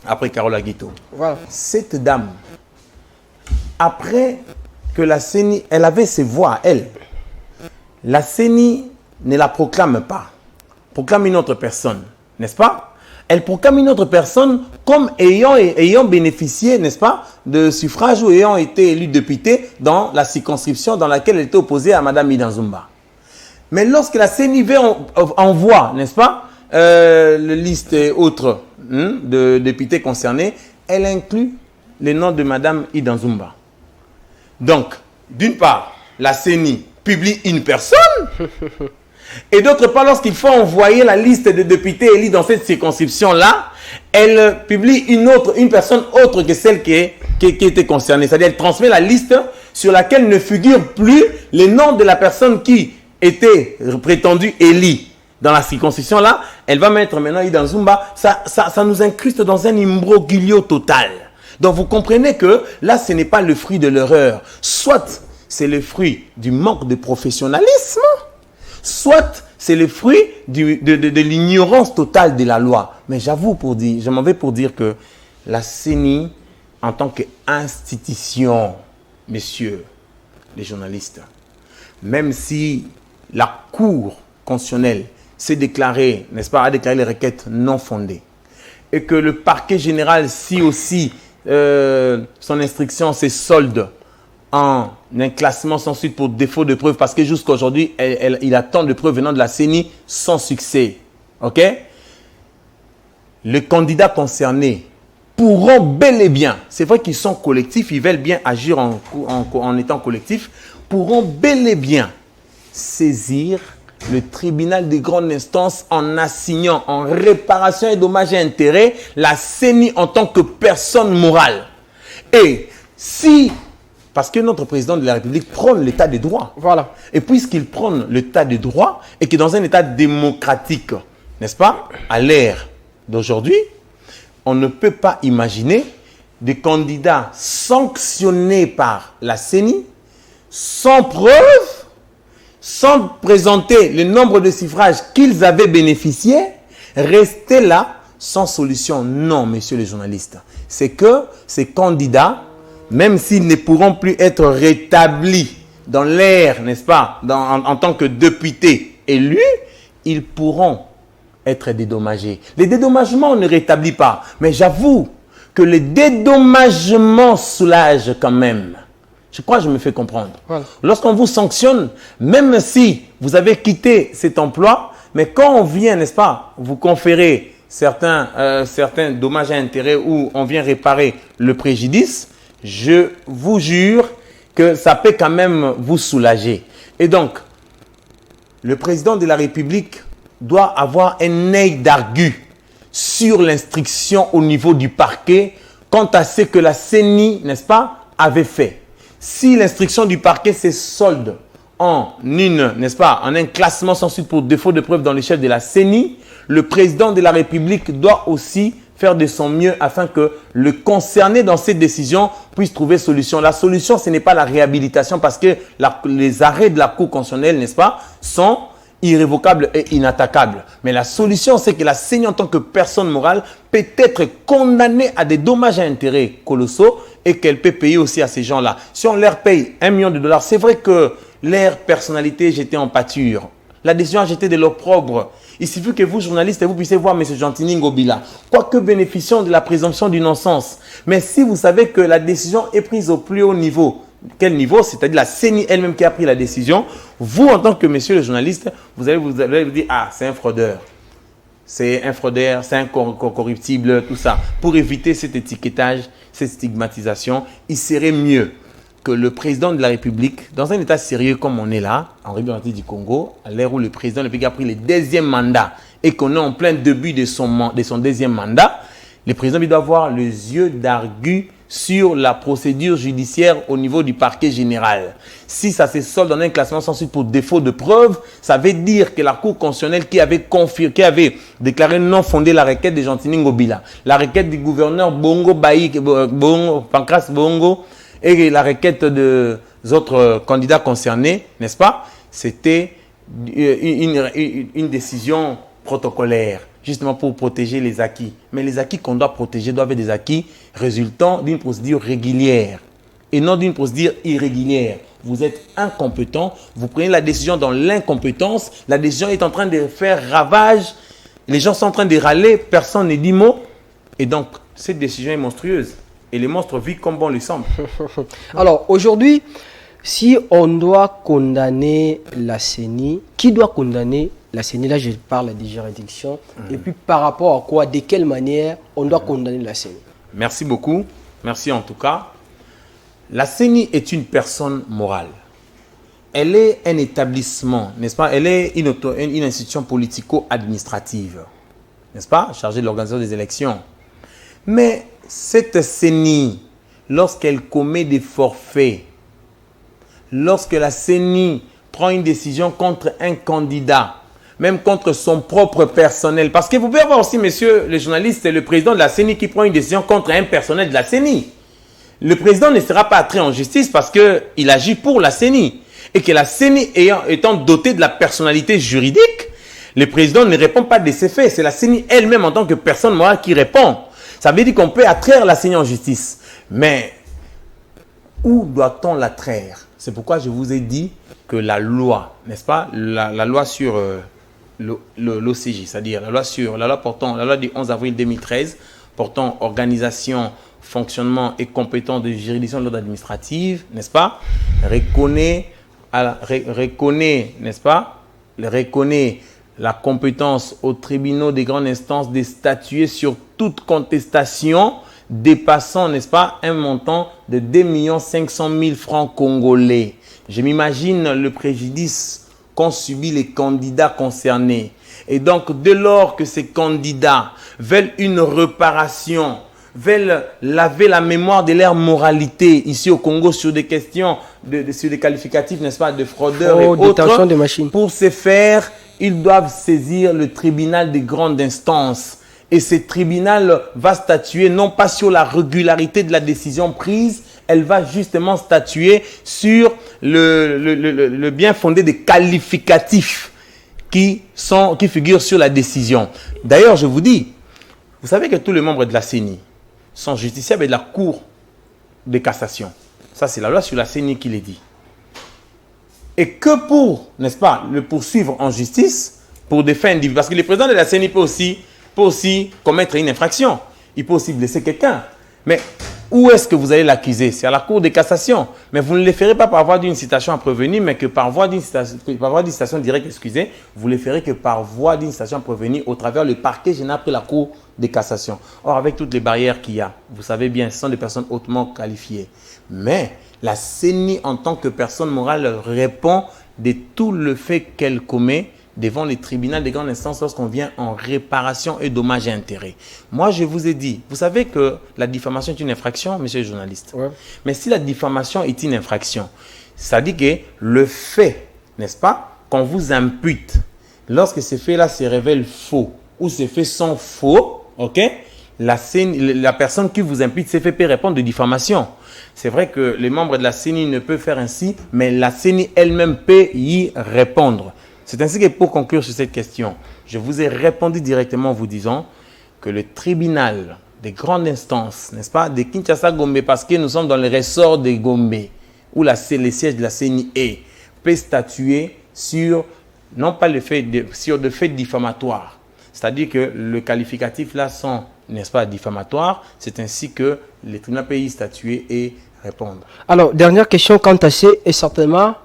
Après Carola Guito. Voilà. Cette dame, après que la CENI, elle avait ses voix, elle. La CENI ne la proclame pas. Proclame une autre personne, n'est-ce pas? Elle proclame une autre personne comme ayant bénéficié, n'est-ce pas, de suffrage ou ayant été élu député dans la circonscription dans laquelle elle était opposée à Mme Ida Zumba. Mais lorsque la CNIV envoie, n'est-ce pas, la liste autre de députés concernés, elle inclut le nom de Mme Ida Zumba. Donc, d'une part, la CENI publie une personne. Et d'autre part, lorsqu'il faut envoyer la liste de députés élus dans cette circonscription-là, elle publie une personne autre que celle qui était concernée. C'est-à-dire, elle transmet la liste sur laquelle ne figure plus les noms de la personne qui était prétendue élue dans la circonscription-là. Elle va mettre maintenant Ida Zumba. Ça nous incruste dans un imbroglio total. Donc, vous comprenez que là, ce n'est pas le fruit de l'erreur. Soit c'est le fruit du manque de professionnalisme, soit c'est le fruit de l'ignorance totale de la loi. Mais je m'en vais pour dire que la CENI, en tant qu'institution, messieurs les journalistes, même si la Cour constitutionnelle s'est déclarée, n'est-ce pas, a déclaré les requêtes non fondées, et que le parquet général, si aussi son instruction se solde en un classement sans suite pour défaut de preuve, parce que jusqu'à aujourd'hui, il attend de preuves venant de la CENI sans succès. OK? Les candidats concernés pourront bel et bien, c'est vrai qu'ils sont collectifs, ils veulent bien agir en étant collectifs, pourront bel et bien saisir le tribunal de grande instance en assignant en réparation et dommages et intérêts la CENI en tant que personne morale. Et si, parce que notre président de la République prône l'état de droit, Voilà. et puisqu'il prône l'état de droit et que dans un état démocratique, n'est-ce pas, à l'ère d'aujourd'hui, on ne peut pas imaginer des candidats sanctionnés par la CENI sans preuve, sans présenter le nombre de suffrages qu'ils avaient bénéficié, rester là sans solution. Non, messieurs les journalistes. C'est que ces candidats, même s'ils ne pourront plus être rétablis dans l'ère, n'est-ce pas, en tant que députés élus, ils pourront être dédommagés. Les dédommagements ne rétablit pas, mais j'avoue que les dédommagements soulagent quand même. Je crois que je me fais comprendre. Voilà. Lorsqu'on vous sanctionne, même si vous avez quitté cet emploi, mais quand on vient, n'est-ce pas, vous conférer certains dommages et intérêts ou on vient réparer le préjudice, je vous jure que ça peut quand même vous soulager. Et donc, le président de la République doit avoir un œil d'argu sur l'instruction au niveau du parquet quant à ce que la CENI, n'est-ce pas, avait fait. Si l'instruction du parquet se solde en n'est-ce pas, en un classement sans suite pour défaut de preuve dans les chefs de la CENI, le président de la République doit aussi faire de son mieux afin que le concerné dans cette décision puisse trouver solution. La solution, ce n'est pas la réhabilitation parce que les arrêts de la Cour constitutionnelle, n'est-ce pas, sont irrévocable et inattaquable. Mais la solution, c'est que la CENI, en tant que personne morale, peut être condamnée à des dommages et intérêts colossaux et qu'elle peut payer aussi à ces gens-là. Si on leur paye $1 million, c'est vrai que leur personnalité jetait en pâture. La décision a jeté de l'opprobre. Il suffit que vous, journalistes, vous puissiez voir M. Gentini Ngobila, quoique bénéficiant de la présomption d'innocence. Mais si vous savez que la décision est prise au plus haut niveau, quel niveau? C'est-à-dire la CENI elle-même qui a pris la décision. Vous, en tant que monsieur le journaliste, vous allez vous dire, ah, c'est un fraudeur. C'est un fraudeur, c'est un corruptible, tout ça. Pour éviter cet étiquetage, cette stigmatisation, il serait mieux que le président de la République, dans un état sérieux comme on est là, en République du Congo, à l'ère où le président de la République a pris le deuxième mandat et qu'on est en plein début de son deuxième mandat, le président doit avoir les yeux d'argu sur la procédure judiciaire au niveau du parquet général. Si ça se solde dans un classement sans suite pour défaut de preuve, ça veut dire que la Cour constitutionnelle qui avait déclaré non fondé la requête de Gentini Ngobila, la requête du gouverneur Bongo Bayi, Pancras Bongo, et la requête des autres candidats concernés, n'est-ce pas? C'était une décision protocolaire, justement pour protéger les acquis. Mais les acquis qu'on doit protéger doivent être des acquis résultant d'une procédure régulière et non d'une procédure irrégulière. Vous êtes incompétent, vous prenez la décision dans l'incompétence, la décision est en train de faire ravage, les gens sont en train de râler, personne ne dit mot, et donc cette décision est monstrueuse. Et les monstres vivent comme bon lui semble. Alors, aujourd'hui, si on doit condamner la CENI, qui doit condamner la CENI? Là, je parle des juridictions. Et puis, par rapport à quoi, de quelle manière on doit condamner la CENI? Merci beaucoup. Merci en tout cas. La CENI est une personne morale. Elle est un établissement, n'est-ce pas? Elle est une institution politico-administrative, n'est-ce pas? Chargée de l'organisation des élections. Mais cette CENI, lorsqu'elle commet des forfaits, lorsque la CENI prend une décision contre un candidat, même contre son propre personnel, parce que vous pouvez avoir aussi, messieurs les journalistes, le président de la CENI qui prend une décision contre un personnel de la CENI. Le président ne sera pas attiré en justice parce qu'il agit pour la CENI. Et que la CENI étant dotée de la personnalité juridique, le président ne répond pas de ses faits. C'est la CENI elle-même en tant que personne morale qui répond. Ça veut dire qu'on peut attraire la CENI en justice. Mais où doit-on la traire? C'est pourquoi je vous ai dit que la loi, n'est-ce pas, la loi sur l'OCJ, c'est-à-dire la loi du 11 avril 2013 portant organisation, fonctionnement et compétence de juridiction de l'ordre administrative, n'est-ce pas, reconnaît, n'est-ce pas, reconnaît la compétence aux tribunaux des grandes instances de statuer sur toute contestation dépassant, n'est-ce pas, un montant de 2 500 000 francs congolais. Je m'imagine le préjudice qu'ont subi les candidats concernés. Et donc, dès lors que ces candidats veulent une réparation, veulent laver la mémoire de leur moralité ici au Congo sur des questions, sur des qualificatifs, n'est-ce pas, de fraudeurs et autres, de machines. Pour ce faire, ils doivent saisir le tribunal de grande instance. Et ce tribunal va statuer non pas sur la régularité de la décision prise, elle va justement statuer sur le bien fondé des qualificatifs qui figurent sur la décision. D'ailleurs, je vous dis, vous savez que tous les membres de la CENI sont justiciables de la Cour de cassation. Ça, c'est la loi sur la CENI qui le dit. Et que pour, n'est-ce pas, le poursuivre en justice, pour des fins individuelles. Parce que le président de la CENI peut aussi commettre une infraction. Il peut aussi blesser quelqu'un. Mais où est-ce que vous allez l'accuser? C'est à la Cour de cassation. Mais vous ne le ferez pas par voie d'une citation à prévenir, mais que par voie d'une citation directe, excusez, vous le ferez que par voie d'une citation à prévenir au travers le parquet général de la Cour de cassation. Or, avec toutes les barrières qu'il y a, vous savez bien, ce sont des personnes hautement qualifiées. Mais la CENI, en tant que personne morale, répond de tout le fait qu'elle commet devant les tribunaux des grandes instances lorsqu'on vient en réparation et dommages et intérêts. Moi, je vous ai dit, vous savez que la diffamation est une infraction, monsieur le journaliste. Ouais. Mais si la diffamation est une infraction, ça dit que le fait, n'est-ce pas, qu'on vous impute, lorsque ces faits-là se révèlent faux ou ces faits sont faux, ok, la personne qui vous impute ces faits peut répondre de diffamation. C'est vrai que les membres de la CENI ne peuvent faire ainsi, mais la CENI elle-même peut y répondre. C'est ainsi que pour conclure sur cette question, je vous ai répondu directement en vous disant que le tribunal des grandes instances, n'est-ce pas, de Kinshasa-Gombe, parce que nous sommes dans le ressort de Gombe, où le siège de la CENI est, peut statuer sur, non pas sur des faits diffamatoires. C'est-à-dire que le qualificatif là sont, n'est-ce pas, diffamatoires. C'est ainsi que les tribunaux peuvent y statuer et répondre. Alors, dernière question quant à ça, et certainement,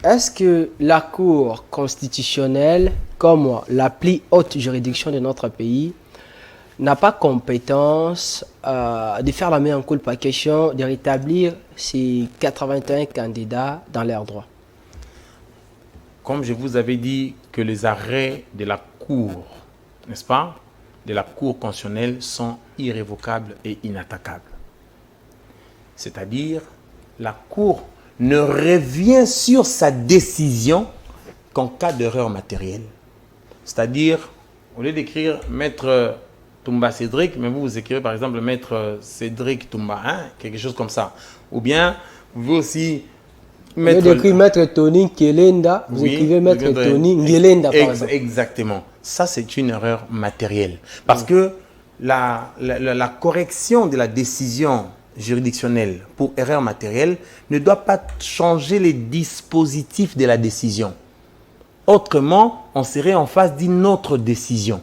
est-ce que la Cour constitutionnelle, comme la plus haute juridiction de notre pays, n'a pas compétence de faire la main en culpa question de rétablir ces 81 candidats dans leurs droits? Comme je vous avais dit que les arrêts de la Cour, n'est-ce pas, de la Cour constitutionnelle sont irrévocables et inattaquables. C'est-à-dire, la Cour ne revient sur sa décision qu'en cas d'erreur matérielle. C'est-à-dire, au lieu d'écrire Maître Toumba Cédric, mais vous écrivez par exemple Maître Cédric Toumba, hein, quelque chose comme ça. Ou bien, vous pouvez aussi mettre... Au lieu d'écrire Maître Tony Ngelenda, vous écrivez Maître Tony Ngelenda, par exemple. Exactement. Ça, c'est une erreur matérielle. Parce que la correction de la décision juridictionnelle pour erreur matérielle ne doit pas changer les dispositifs de la décision. Autrement, on serait en face d'une autre décision.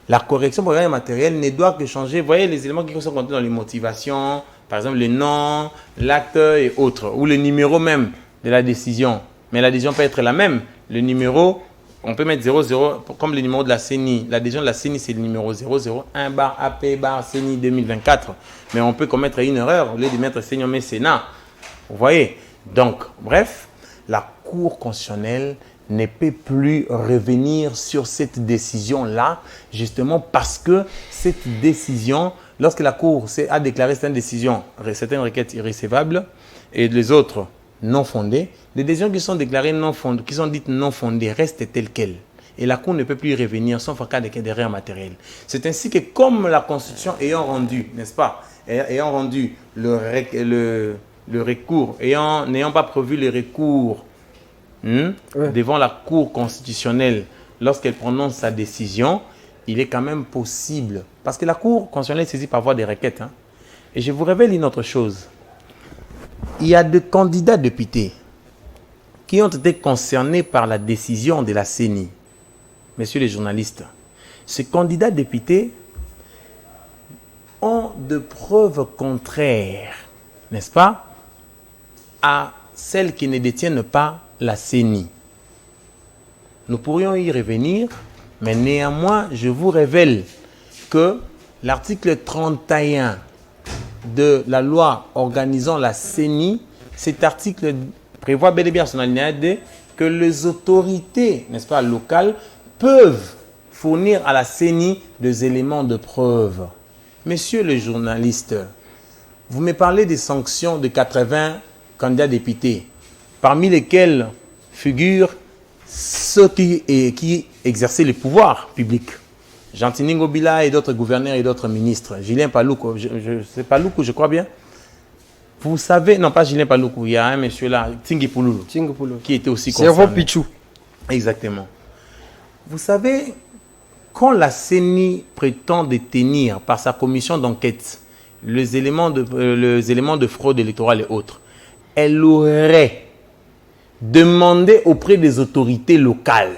La correction pour erreur matérielle ne doit que changer, vous voyez les éléments qui sont contenus dans les motivations, par exemple le nom, l'acte et autres, ou le numéro même de la décision. Mais la décision peut être la même. Le numéro, on peut mettre 00, comme le numéro de la CENI. La décision de la CENI, c'est le numéro 001/AP/CENI 2024. Mais on peut commettre une erreur au lieu de mettre CENI, on met Sénat. Vous voyez? Donc, bref, la Cour constitutionnelle ne peut plus revenir sur cette décision-là, justement parce que cette décision, lorsque la Cour a déclaré certaines décisions, certaines requêtes irrécevables et les autres non fondées, les décisions qui sont déclarées non fondées, qui sont dites non fondées, restent telles quelles. Et la Cour ne peut plus y revenir sauf en cas d'erreur matérielle. C'est ainsi que comme la Constitution ayant rendu, n'est-ce pas, ayant rendu le recours, n'ayant pas prévu le recours devant la Cour constitutionnelle lorsqu'elle prononce sa décision, il est quand même possible. Parce que la Cour constitutionnelle est saisie par voie de requête. Hein. Et je vous révèle une autre chose. Il y a des candidats députés qui ont été concernés par la décision de la CENI, messieurs les journalistes, ces candidats députés ont de preuves contraires, n'est-ce pas, à celles qui ne détiennent pas la CENI. Nous pourrions y revenir, mais néanmoins, je vous révèle que l'article 31 de la loi organisant la CENI, cet article prévoit bel et bien son alinéa 2 que les autorités, n'est-ce pas, locales peuvent fournir à la CENI des éléments de preuve. Messieurs les journalistes, vous me parlez des sanctions de 80 candidats députés, parmi lesquels figurent ceux qui exerçaient le pouvoir public. Jean-Tini Ngobila et d'autres gouverneurs et d'autres ministres. Julien Paloukou, c'est Paloukou, je crois bien. Vous savez, non pas Julien Paloukou, il y a un monsieur là, Tingi Pouloulou, qui était aussi concerné. Cerveau Pichou. Exactement. Vous savez, quand la CENI prétend détenir par sa commission d'enquête les éléments de fraude électorale et autres, elle aurait demandé auprès des autorités locales,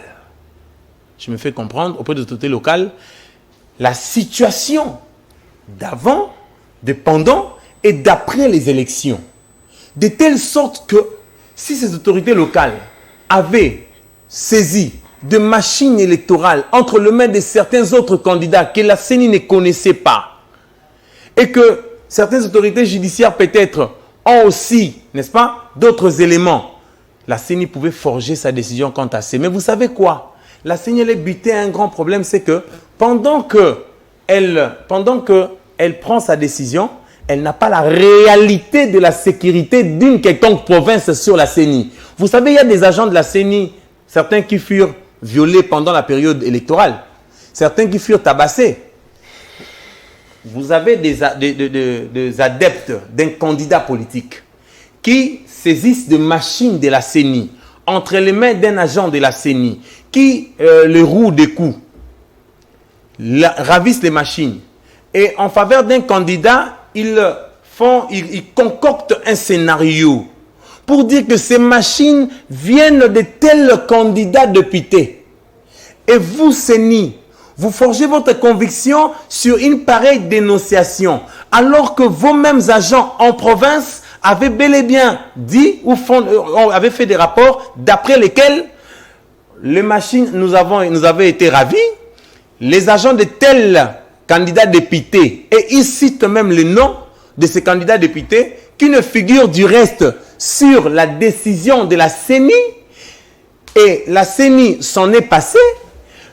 je me fais comprendre, auprès des autorités locales, la situation d'avant, de pendant et d'après les élections. De telle sorte que si ces autorités locales avaient saisi de machines électorales entre les mains de certains autres candidats que la CENI ne connaissait pas, et que certaines autorités judiciaires peut-être ont aussi, n'est-ce pas, d'autres éléments, la CENI pouvait forger sa décision quant à ça. Mais vous savez quoi? La CENI elle est butée à un grand problème, c'est que pendant qu'elle prend sa décision, elle n'a pas la réalité de la sécurité d'une quelconque province sur la CENI. Vous savez, il y a des agents de la CENI, certains qui furent violés pendant la période électorale, certains qui furent tabassés. Vous avez des adeptes d'un candidat politique qui saisissent des machines de la CENI entre les mains d'un agent de la CENI qui les roue des coups, ravissent les machines. Et en faveur d'un candidat, ils concoctent un scénario pour dire que ces machines viennent de tels candidats députés. Et vous, CENI, vous forgez votre conviction sur une pareille dénonciation, alors que vos mêmes agents en province avaient bel et bien dit ou avaient fait des rapports d'après lesquels les machines nous avaient été ravies, les agents de tels candidats députés, et ils citent même le nom de ces candidats députés qui ne figurent du reste sur la décision de la CENI, et la CENI s'en est passée.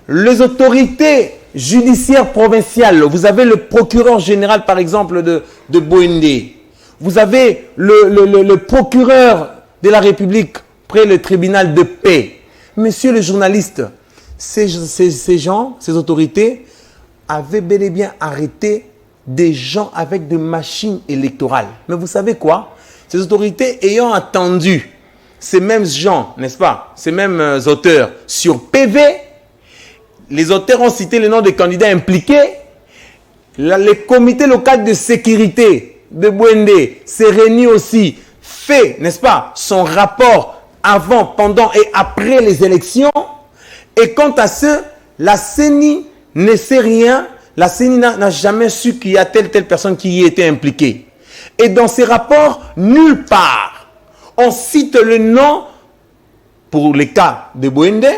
Les autorités judiciaires provinciales, vous avez le procureur général par exemple de Boendé, vous avez le procureur de la République près le tribunal de paix. Messieurs les journalistes, ces gens, ces autorités avaient bel et bien arrêté des gens avec des machines électorales. Mais vous savez quoi? Ces autorités ayant attendu ces mêmes gens, n'est-ce pas, ces mêmes auteurs sur PV, les auteurs ont cité le nom des candidats impliqués. Le comité local de sécurité de Boendé s'est réuni aussi, fait, n'est-ce pas, son rapport avant, pendant et après les élections. Et quant à ce, la CENI ne sait rien. La CENI n'a jamais su qu'il y a telle personne qui y était impliquée. Et dans ces rapports, nulle part, on cite le nom, pour les cas de Boendé,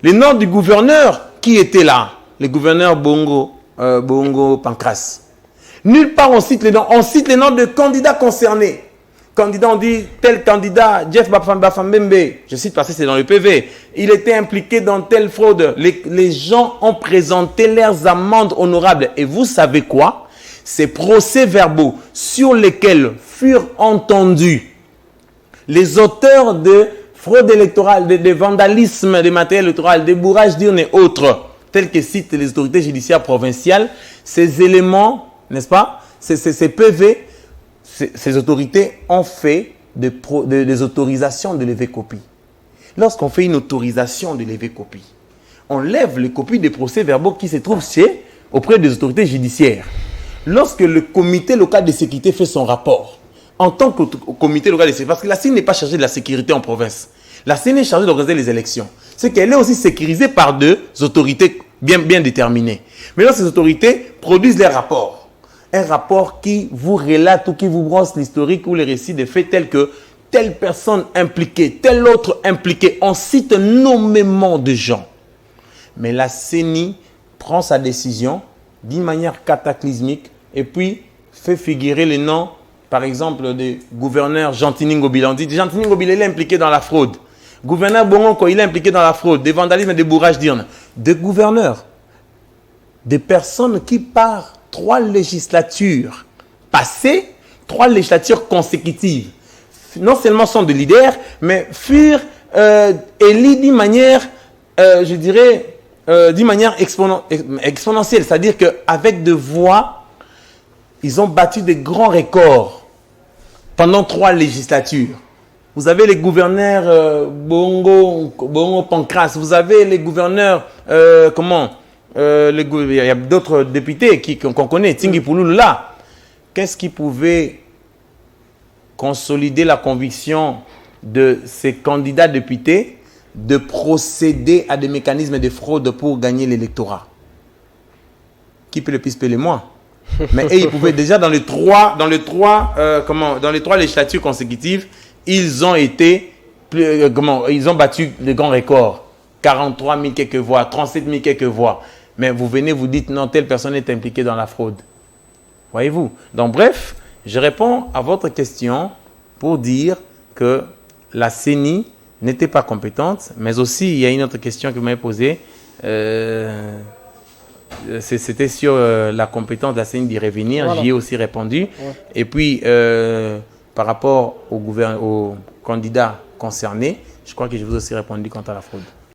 le nom du gouverneur qui était là, le gouverneur Bongo Pancras. Nulle part on cite les noms. On cite les noms de candidats concernés. Candidat, on dit tel candidat, Jeff Bafambembe, je cite parce que c'est dans le PV, il était impliqué dans telle fraude. Les gens ont présenté leurs amendes honorables. Et vous savez quoi? Ces procès-verbaux sur lesquels furent entendus les auteurs de fraude électorale, de vandalisme des matériels électoraux, de bourrage d'urnes et autres, tels que citent les autorités judiciaires provinciales, ces éléments, n'est-ce pas, ces PV, ces autorités ont fait des autorisations de lever copie. Lorsqu'on fait une autorisation de lever copie, on lève les copies des procès-verbaux qui se trouvent auprès des autorités judiciaires. Lorsque le comité local de sécurité fait son rapport, en tant que comité local de sécurité, parce que la CENI n'est pas chargée de la sécurité en province, La CENI est chargée d'organiser les élections. C'est qu'elle est aussi sécurisée par deux autorités bien déterminées. Maintenant, ces autorités produisent les rapports. Un rapport qui vous relate ou qui vous brosse l'historique ou les récits des faits tels que telle personne impliquée, telle autre impliquée. On cite nommément de gens. Mais la CENI prend sa décision d'une manière cataclysmique et puis fait figurer les noms, par exemple, des gouverneurs Gentini Ngobila. On dit Gentini Ngobila, il est impliqué dans la fraude. Gouverneur Bongonko, il est impliqué dans la fraude, des vandalismes et des bourrages d'urnes. Des gouverneurs, des personnes qui par 3 législatures passées, 3 législatures consécutives, non seulement sont des leaders, mais furent élus d'une manière, je dirais, d'une manière exponentielle. C'est-à-dire qu'avec de voix, ils ont battu des grands records pendant 3 législatures. Vous avez les gouverneurs Bongo Pancras, vous avez les gouverneurs, il y a d'autres députés qu'on connaît, Tingi Pouloulou là. Qu'est-ce qui pouvait consolider la conviction de ces candidats députés de procéder à des mécanismes de fraude pour gagner l'électorat? Qui peut le plus payer moi? Mais ils pouvaient déjà dans les trois législatures consécutives, ils ont battu de grands records. 43 000 quelques voix, 37 000 quelques voix. Mais vous venez, vous dites non, telle personne est impliquée dans la fraude. Voyez-vous? Donc bref, je réponds à votre question pour dire que la CENI n'était pas compétente, mais aussi il y a une autre question que vous m'avez posée. C'était sur la compétence de la CENI d'y revenir. Voilà. J'y ai aussi répondu. Ouais. Et puis, par rapport aux candidats concernés, je crois que je vous ai aussi répondu quant à la fraude.